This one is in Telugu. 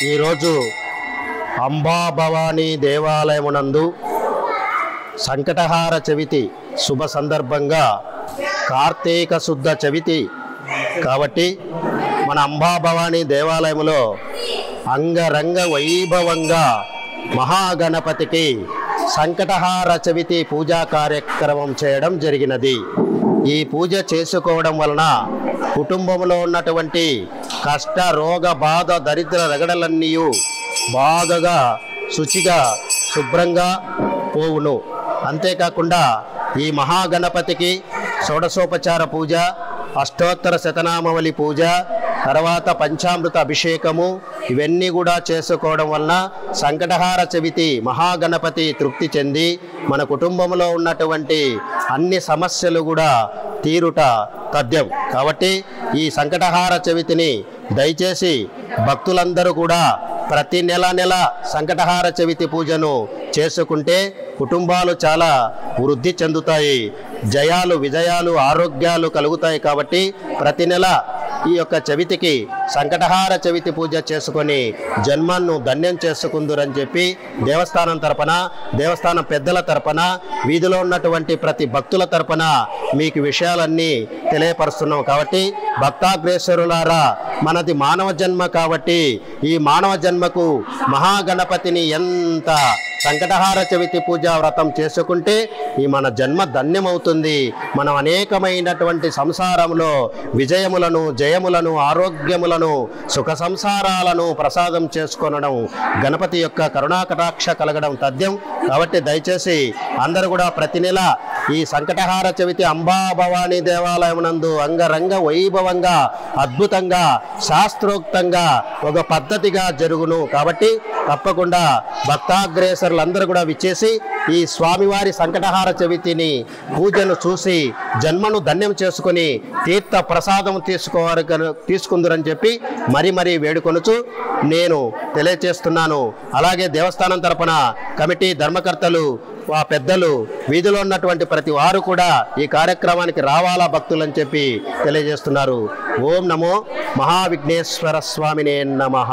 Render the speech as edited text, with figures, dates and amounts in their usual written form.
ఈరోజు అంబాభవానీ దేవాలయమునందు సంకటహార చవితి శుభ సందర్భంగా కార్తీక శుద్ధ చవితి కాబట్టి మన అంబాభవానీ దేవాలయంలో అంగరంగ వైభవంగా మహాగణపతికి సంకటహార చవితి పూజా కార్యక్రమం చేయడం జరిగినది. ఈ పూజ చేసుకోవడం వలన కుటుంబంలో ఉన్నటువంటి కష్ట రోగ బాధ దరిద్ర రగడలన్నీ బాగా శుచిగా శుభ్రంగా పోవును. అంతేకాకుండా ఈ మహాగణపతికి షోడశోపచార పూజ, అష్టోత్తర శతనామవళి పూజ, తర్వాత పంచామృత అభిషేకము ఇవన్నీ కూడా చేసుకోవడం వలన సంకటహార చవితి మహాగణపతి తృప్తి చెంది మన కుటుంబంలో ఉన్నటువంటి అన్ని సమస్యలు కూడా తీరుట తథ్యం. కాబట్టి ఈ సంకటహార చవితిని దయచేసి భక్తులందరూ కూడా ప్రతి నెల సంకటహార చవితి పూజను చేసుకుంటే కుటుంబాలు చాలా వృద్ధి చెందుతాయి, జయాలు విజయాలు ఆరోగ్యాలు కలుగుతాయి. కాబట్టి ప్రతి నెల ఈ యొక్క చవితికి సంకటహార చవితి పూజ చేసుకొని జన్మను ధన్యం చేసుకుందురని చెప్పి దేవస్థానం తరపున, దేవస్థానం పెద్దల తరపున, వీధిలో ఉన్నటువంటి ప్రతి భక్తుల తరపున మీకు విషయాలన్నీ తెలియపరుస్తున్నాం. కాబట్టి భక్తాగ్రేశ్వరులారా, మనది మానవ జన్మ కాబట్టి ఈ మానవ జన్మకు మహాగణపతిని ఎంత సంకటహార చవితి పూజా వ్రతం చేసుకుంటే ఈ మన జన్మ ధన్యమవుతుంది. మనం అనేకమైనటువంటి సంసారంలో విజయములను, జయములను, ఆరోగ్యములను, సుఖ సంసారాలను ప్రసాదం చేసుకొనడం గణపతి యొక్క కరుణాకటాక్ష కలగడం తథ్యం. కాబట్టి దయచేసి అందరూ కూడా ప్రతి నెల ఈ సంకటహార చవితి అంబాభవానీ దేవాలయం నందు అంగరంగ వైభవంగా అద్భుతంగా శాస్త్రోక్తంగా ఒక పద్ధతిగా జరుగును. కాబట్టి తప్పకుండా భక్తాగ్రేసరులందరూ కూడా విచ్చేసి ఈ స్వామివారి సంకటహార చవితిని పూజను చూసి జన్మను ధన్యం చేసుకొని తీర్థ ప్రసాదం తీసుకుందరని చెప్పి మరీ వేడుకొనుచు నేను తెలియచేస్తున్నాను. అలాగే దేవస్థానం తరపున కమిటీ ధర్మకర్తలు, ఆ పెద్దలు, వీధిలో ఉన్నటువంటి ప్రతి వారు కూడా ఈ కార్యక్రమానికి రావాలా భక్తులని చెప్పి తెలియజేస్తున్నారు. ఓం నమో మహావిఘ్నేశ్వర స్వామినే నమః.